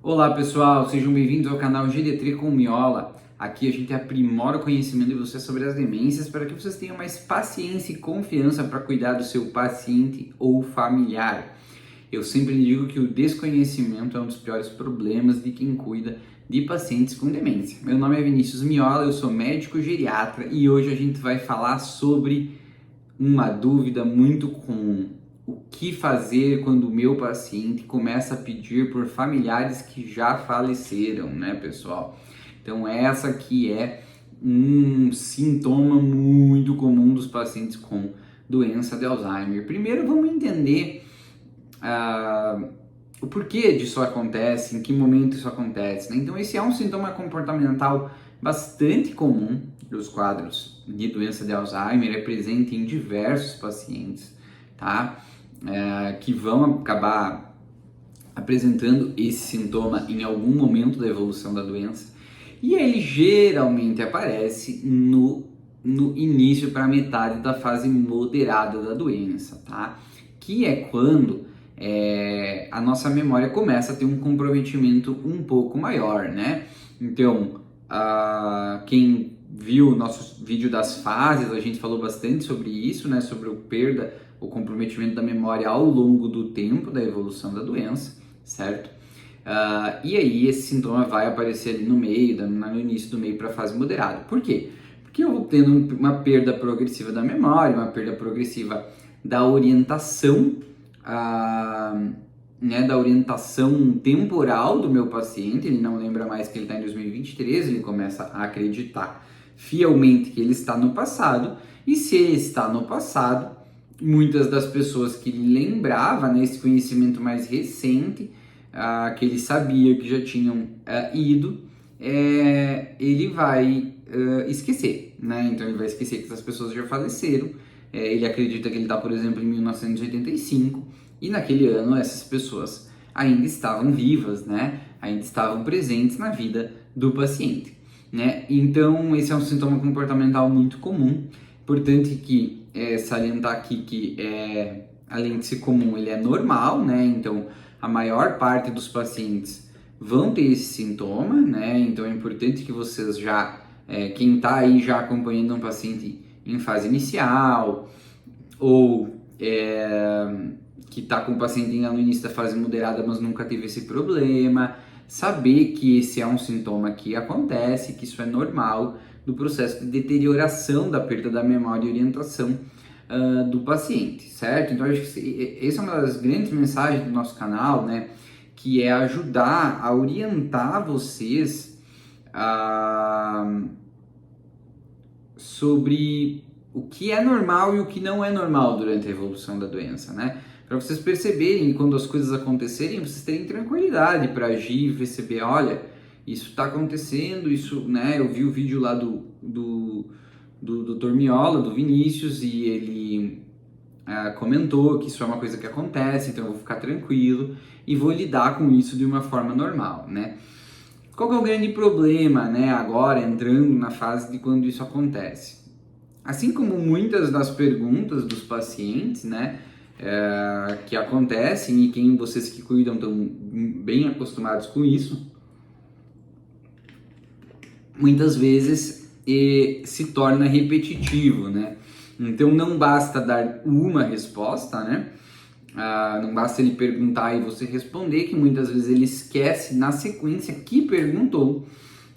Olá pessoal, sejam bem-vindos ao canal Geriatria com Miola. Aqui a gente aprimora o conhecimento de vocês sobre as demências para que vocês tenham mais paciência e confiança para cuidar do seu paciente ou familiar. Eu sempre digo que o desconhecimento é um dos piores problemas de quem cuida de pacientes com demência. Meu nome é Vinícius Miola, eu sou médico geriatra e hoje a gente vai falar sobre uma dúvida muito comum. O que fazer quando o meu paciente começa a pedir por familiares que já faleceram, né, pessoal? Então, essa aqui é um sintoma muito comum dos pacientes com doença de Alzheimer. Primeiro, vamos entender o porquê disso acontece, em que momento isso acontece, né? Então, esse é um sintoma comportamental bastante comum dos quadros de doença de Alzheimer, é presente em diversos pacientes, tá? Que vão acabar apresentando esse sintoma em algum momento da evolução da doença, e ele geralmente aparece no início para metade da fase moderada da doença, tá? Que é quando a nossa memória começa a ter um comprometimento um pouco maior, né? Então, quem viu o nosso vídeo das fases, a gente falou bastante sobre isso, né? Sobre o comprometimento da memória ao longo do tempo da evolução da doença, certo? E aí esse sintoma vai aparecer ali no meio, no início do meio para a fase moderada. Por quê? Porque eu vou tendo uma perda progressiva da memória, uma perda progressiva da orientação, né, da orientação temporal do meu paciente. Ele não lembra mais que ele está em 2023, ele começa a acreditar fielmente que ele está no passado, e se ele está no passado, muitas das pessoas que ele lembrava, né, esse conhecimento mais recente, que ele sabia que já tinham ido, ele vai esquecer, né? Então ele vai esquecer que essas pessoas já faleceram. Ele acredita que ele está, por exemplo, em 1985, e naquele ano essas pessoas ainda estavam vivas, né? Ainda estavam presentes na vida do paciente, né? Então esse é um sintoma comportamental muito comum. Importante que salientar aqui que além de ser comum, ele é normal, né? Então a maior parte dos pacientes vão ter esse sintoma, né? Então é importante que vocês já, quem está aí já acompanhando um paciente em fase inicial, ou que está com o paciente ainda no início da fase moderada, mas nunca teve esse problema, saber que esse é um sintoma que acontece, que isso é normal do processo de deterioração da perda da memória e orientação do paciente, certo? Então, acho que essa é uma das grandes mensagens do nosso canal, né? Que é ajudar a orientar vocês sobre o que é normal e o que não é normal durante a evolução da doença, né? Para vocês perceberem, quando as coisas acontecerem, vocês terem tranquilidade para agir e perceber, olha, isso está acontecendo, isso, né? Eu vi o vídeo lá do Dr. Miola, do Vinícius, e ele comentou que isso é uma coisa que acontece, então eu vou ficar tranquilo e vou lidar com isso de uma forma normal, né? Qual que é o grande problema, né, agora entrando na fase de quando isso acontece? Assim como muitas das perguntas dos pacientes, né, que acontecem, e quem vocês que cuidam estão bem acostumados com isso, muitas vezes se torna repetitivo, né? Então não basta dar uma resposta, né? Não basta ele perguntar e você responder, que muitas vezes ele esquece na sequência que perguntou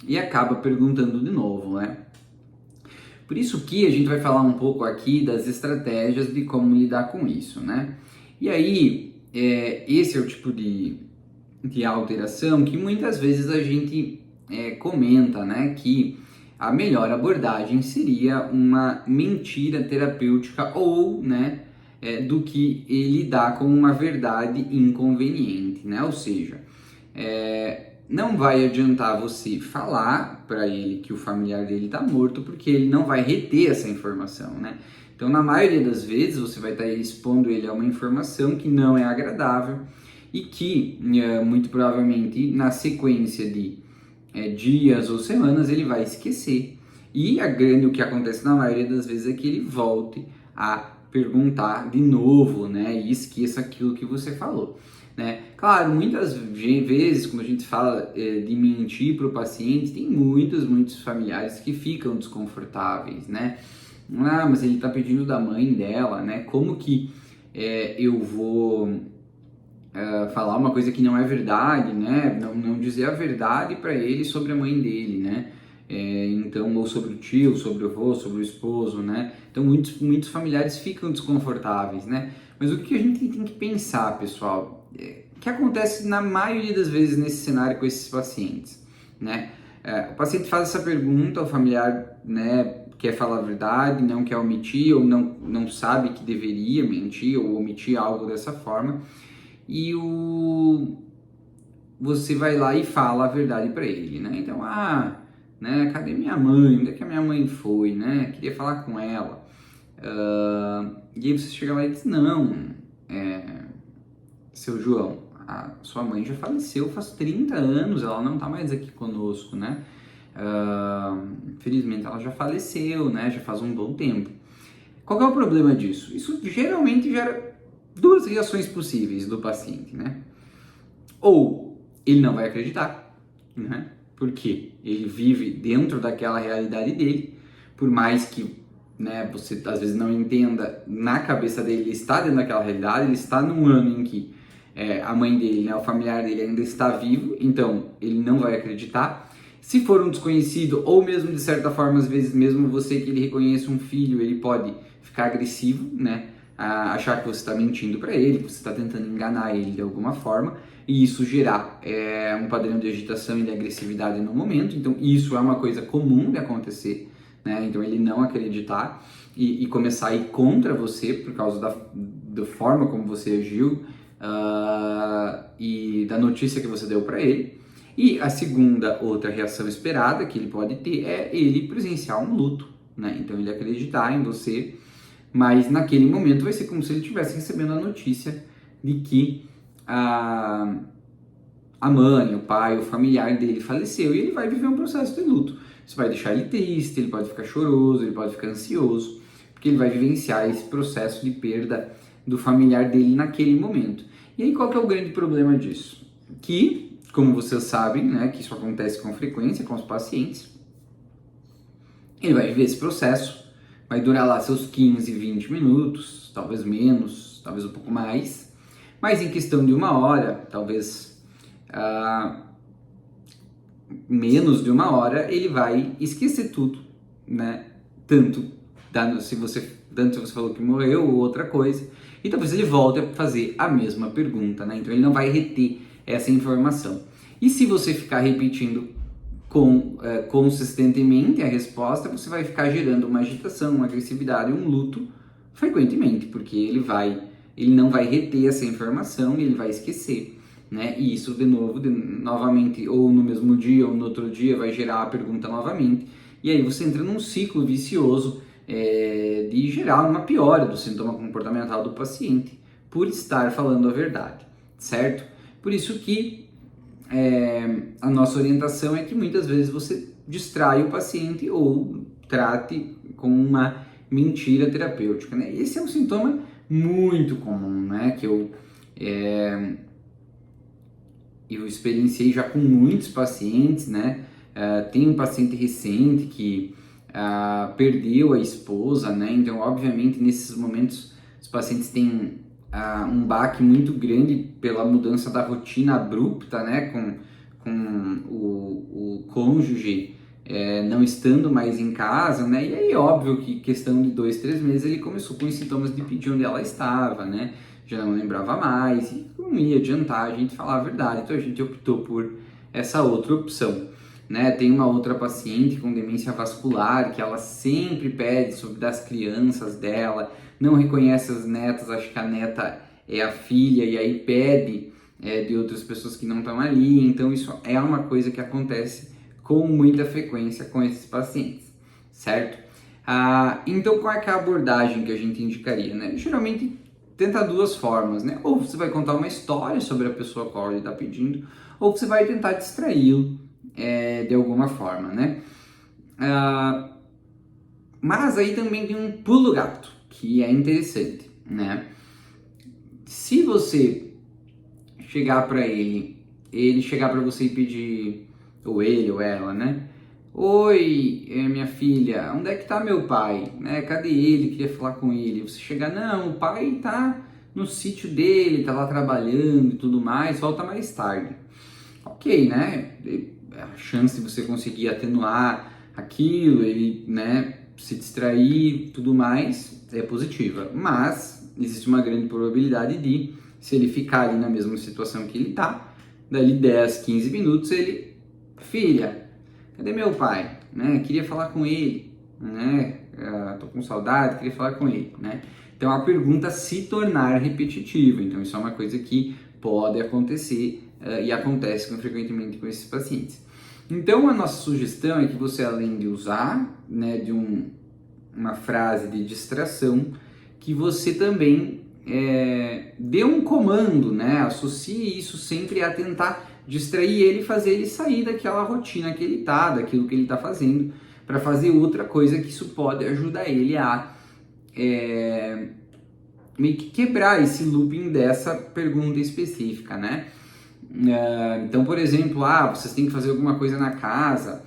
e acaba perguntando de novo, né? Por isso que a gente vai falar um pouco aqui das estratégias de como lidar com isso, né? E aí, esse é o tipo de alteração que muitas vezes a gente comenta, né, que a melhor abordagem seria uma mentira terapêutica, ou, né, do que lidar com uma verdade inconveniente, né? Ou seja, não vai adiantar você falar para ele que o familiar dele está morto, porque ele não vai reter essa informação, né? Então, na maioria das vezes, você vai estar expondo ele a uma informação que não é agradável e que, muito provavelmente, na sequência de dias ou semanas, ele vai esquecer. E o que acontece na maioria das vezes é que ele volte a perguntar de novo, né? E esqueça aquilo que você falou, né? Claro, muitas vezes, quando a gente fala de mentir para o paciente, tem muitos familiares que ficam desconfortáveis, né? Ah, mas ele está pedindo da mãe dela, né? Como que eu vou falar uma coisa que não é verdade, né? Não dizer a verdade para ele sobre a mãe dele, né? Então, ou sobre o tio, sobre o avô, sobre o esposo, né? Então, muitos familiares ficam desconfortáveis, né? Mas o que a gente tem que pensar, pessoal, o que acontece na maioria das vezes nesse cenário com esses pacientes, né? O paciente faz essa pergunta, o familiar, né, quer falar a verdade, não quer omitir, ou não sabe que deveria mentir ou omitir algo dessa forma, e você vai lá e fala a verdade para ele, né? Então, né, cadê minha mãe? Onde é que a minha mãe foi, né? Queria falar com ela. E aí você chega lá e diz, não, seu João, a sua mãe já faleceu faz 30 anos, ela não tá mais aqui conosco, né? Infelizmente ela já faleceu, né? Já faz um bom tempo. Qual é o problema disso? Isso geralmente gera duas reações possíveis do paciente, né? Ou ele não vai acreditar, né? Porque ele vive dentro daquela realidade dele, por mais que, né, você às vezes não entenda, na cabeça dele ele está dentro daquela realidade, ele está num ano em que a mãe dele, né, o familiar dele ainda está vivo, então ele não vai acreditar. Se for um desconhecido, ou mesmo de certa forma, às vezes mesmo você que ele reconheça um filho, ele pode ficar agressivo, né? Achar que você está mentindo para ele, que você está tentando enganar ele de alguma forma, e isso gerar um padrão de agitação e de agressividade no momento. Então isso é uma coisa comum de acontecer, né? Então ele não acreditar e começar a ir contra você por causa da forma como você agiu e da notícia que você deu para ele. E a outra reação esperada que ele pode ter é ele presenciar um luto, né? Então ele acreditar em você, mas naquele momento vai ser como se ele estivesse recebendo a notícia de que a mãe, o pai, o familiar dele faleceu, e ele vai viver um processo de luto. Isso vai deixar ele triste, ele pode ficar choroso, ele pode ficar ansioso, porque ele vai vivenciar esse processo de perda do familiar dele naquele momento. E aí qual que é o grande problema disso? Que, como vocês sabem, né, que isso acontece com frequência com os pacientes, ele vai viver esse processo, vai durar lá seus 15, 20 minutos, talvez menos, talvez um pouco mais, mas em questão de uma hora, talvez menos de uma hora, ele vai esquecer tudo, né? Tanto se você falou que morreu ou outra coisa, e talvez ele volte a fazer a mesma pergunta, né? Então ele não vai reter essa informação. E se você ficar repetindo consistentemente a resposta, você vai ficar gerando uma agitação, uma agressividade, um luto frequentemente, porque ele não vai reter essa informação e ele vai esquecer, né? E isso novamente, ou no mesmo dia ou no outro dia, vai gerar a pergunta novamente, e aí você entra num ciclo vicioso de gerar uma piora do sintoma comportamental do paciente por estar falando a verdade, certo? Por isso que a nossa orientação é que muitas vezes você distrai o paciente ou trate com uma mentira terapêutica, né? Esse é um sintoma muito comum, né? Que eu experienciei já com muitos pacientes, né? Tem um paciente recente que perdeu a esposa, né? Então, obviamente, nesses momentos, os pacientes têm um baque muito grande pela mudança da rotina abrupta, né? Com o cônjuge não estando mais em casa, né? E aí, óbvio que questão de 2, 3 meses, ele começou com os sintomas de pedir onde ela estava, né? Já não lembrava mais, e não ia adiantar a gente falar a verdade, então a gente optou por essa outra opção, né? Tem uma outra paciente com demência vascular que ela sempre pede sobre das crianças dela, não reconhece as netas, acha que a neta é a filha e aí pede de outras pessoas que não estão ali, então isso é uma coisa que acontece com muita frequência com esses pacientes, certo? Então qual é a abordagem que a gente indicaria, né? Geralmente tenta duas formas, né? Ou você vai contar uma história sobre a pessoa a qual ele está pedindo, ou você vai tentar distraí-lo de alguma forma, né? Mas aí também tem um pulo do gato, que é interessante, né? Se você chegar para ele chegar para você e pedir, ou ele ou ela, né? Oi, minha filha, onde é que tá meu pai? Né? Cadê ele? Queria falar com ele. Você chegar, não, o pai tá no sítio dele, tá lá trabalhando e tudo mais, volta mais tarde. Ok, né? A chance de você conseguir atenuar aquilo, ele, né, se distrair e tudo mais é positiva. Mas existe uma grande probabilidade de, se ele ficar ali na mesma situação que ele tá, dali 10, 15 minutos ele, filha, cadê meu pai? Né? Queria falar com ele, né? Tô com saudade, queria falar com ele, né? Então a pergunta se tornar repetitiva. Então isso é uma coisa que pode acontecer e acontece frequentemente com esses pacientes. Então a nossa sugestão é que você, além de usar, né, de uma frase de distração, que você também dê um comando, né? Associe isso sempre a tentar distrair ele e fazer ele sair daquela rotina que ele tá, daquilo que ele tá fazendo, para fazer outra coisa, que isso pode ajudar ele a meio que quebrar esse looping dessa pergunta específica, né? Então, por exemplo, vocês têm que fazer alguma coisa na casa.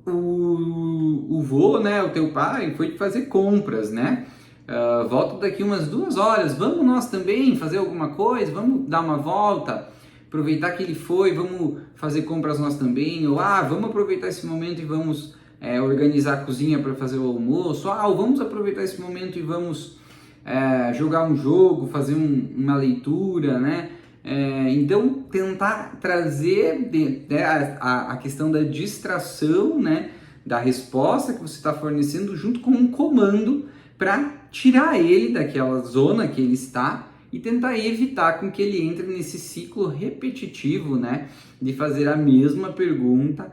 O vô, né, o teu pai, foi fazer compras, né? Volta daqui umas 2 horas, vamos nós também fazer alguma coisa, vamos dar uma volta, aproveitar que ele foi, vamos fazer compras nós também, ou vamos aproveitar esse momento e vamos organizar a cozinha para fazer o almoço, ou vamos aproveitar esse momento e vamos jogar um jogo, fazer uma leitura, né? Então tentar trazer a questão da distração, né, da resposta que você está fornecendo junto com um comando para tirar ele daquela zona que ele está e tentar evitar com que ele entre nesse ciclo repetitivo, né, de fazer a mesma pergunta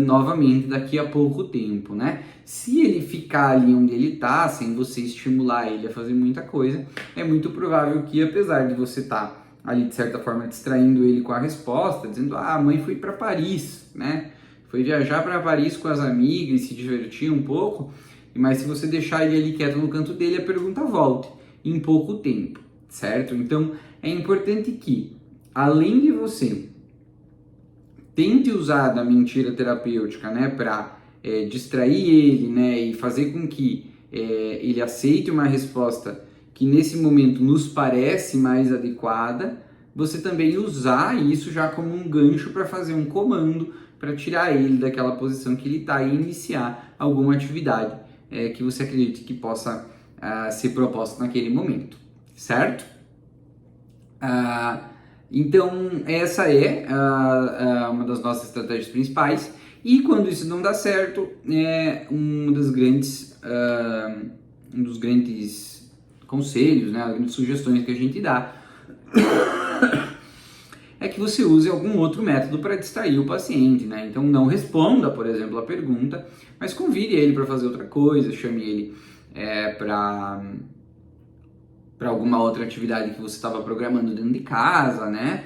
novamente daqui a pouco tempo, né? Se ele ficar ali onde ele está, sem você estimular ele a fazer muita coisa, é muito provável que, apesar de você estar ali de certa forma distraindo ele com a resposta, dizendo, a mãe foi para Paris, né? Foi viajar para Paris com as amigas, se divertir um pouco, mas se você deixar ele ali quieto no canto dele, a pergunta volte em pouco tempo, certo? Então é importante que, além de você tente usar da mentira terapêutica, né, para distrair ele, né, e fazer com que ele aceite uma resposta que nesse momento nos parece mais adequada, você também usar isso já como um gancho para fazer um comando para tirar ele daquela posição que ele está e iniciar alguma atividade que você acredite que possa ser proposta naquele momento, certo? Então essa é uma das nossas estratégias principais, e quando isso não dá certo, um dos grandes conselhos, né, algumas sugestões que a gente dá é que você use algum outro método para distrair o paciente, né? Então não responda, por exemplo, a pergunta, mas convide ele para fazer outra coisa, chame ele para alguma outra atividade que você estava programando dentro de casa, né?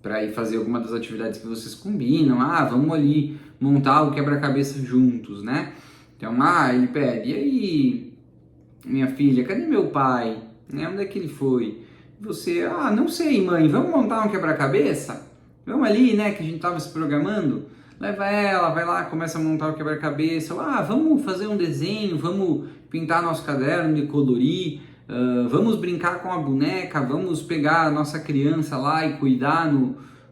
Para ir fazer alguma das atividades que vocês combinam. Vamos ali montar o quebra-cabeça juntos, né? Então, ele pede, e aí, minha filha, cadê meu pai? Né? Onde é que ele foi? Você, não sei, mãe, vamos montar um quebra-cabeça? Vamos ali, né, que a gente estava se programando? Leva ela, vai lá, começa a montar o quebra-cabeça. Vamos fazer um desenho, vamos pintar nosso caderno de colorir, vamos brincar com a boneca, vamos pegar a nossa criança lá e cuidar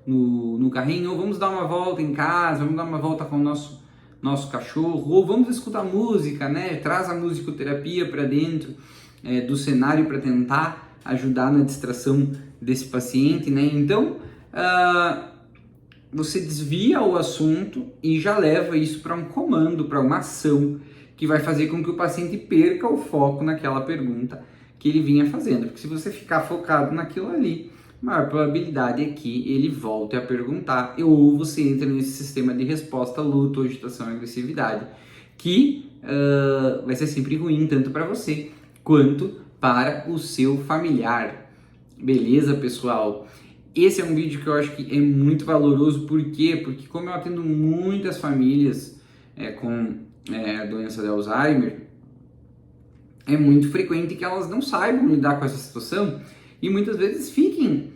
no carrinho, ou vamos dar uma volta em casa, vamos dar uma volta com o nosso cachorro, ou vamos escutar música, né? Traz a musicoterapia para dentro do cenário para tentar ajudar na distração desse paciente, né? Então, você desvia o assunto e já leva isso para um comando, para uma ação que vai fazer com que o paciente perca o foco naquela pergunta que ele vinha fazendo. Porque se você ficar focado naquilo ali, a maior probabilidade é que ele volte a perguntar, ou você entra nesse sistema de resposta, luto, agitação e agressividade, que vai ser sempre ruim tanto para você quanto para o seu familiar. Beleza, pessoal? Esse é um vídeo que eu acho que é muito valoroso. Por quê? Porque como eu atendo muitas famílias com a doença de Alzheimer, é muito frequente que elas não saibam lidar com essa situação e muitas vezes fiquem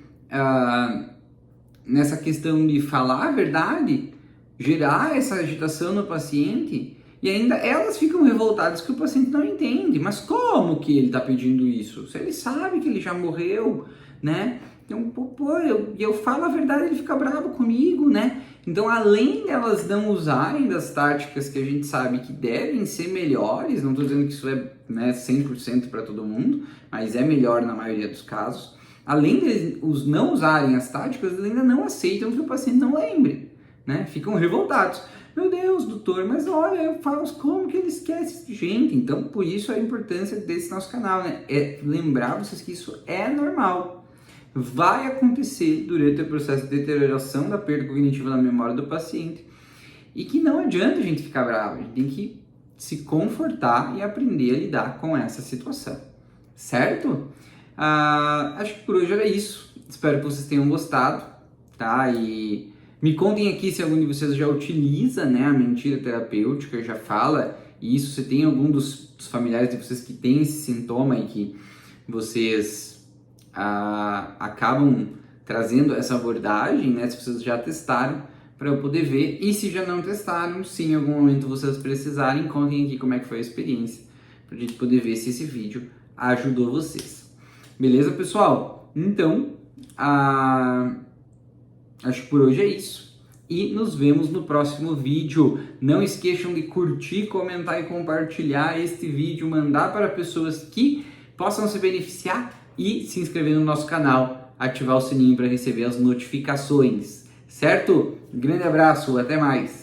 nessa questão de falar a verdade, gerar essa agitação no paciente, e ainda elas ficam revoltadas que o paciente não entende. Mas como que ele está pedindo isso? Se ele sabe que ele já morreu, né? Então, eu falo a verdade, ele fica bravo comigo, né? Então, além delas não usarem das táticas que a gente sabe que devem ser melhores, não estou dizendo que isso é, né, 100% para todo mundo, mas é melhor na maioria dos casos. Além de os não usarem as táticas, eles ainda não aceitam que o paciente não lembre, né? Ficam revoltados. Meu Deus, doutor, mas olha, eu falo como que ele esquece? Gente, então por isso a importância desse nosso canal, né? É lembrar vocês que isso é normal. Vai acontecer durante o processo de deterioração da perda cognitiva da memória do paciente e que não adianta a gente ficar bravo, a gente tem que se confortar e aprender a lidar com essa situação, certo? Acho que por hoje era isso. Espero que vocês tenham gostado, tá? E me contem aqui se algum de vocês já utiliza, né, a mentira terapêutica, já fala isso, se tem algum dos familiares de vocês que tem esse sintoma e que vocês acabam trazendo essa abordagem, né, se vocês já testaram, para eu poder ver. E se já não testaram, se em algum momento vocês precisarem, contem aqui como é que foi a experiência, para a gente poder ver se esse vídeo ajudou vocês. Beleza, pessoal? Então, acho que por hoje é isso. E nos vemos no próximo vídeo. Não esqueçam de curtir, comentar e compartilhar este vídeo, mandar para pessoas que possam se beneficiar e se inscrever no nosso canal, ativar o sininho para receber as notificações. Certo? Grande abraço, até mais!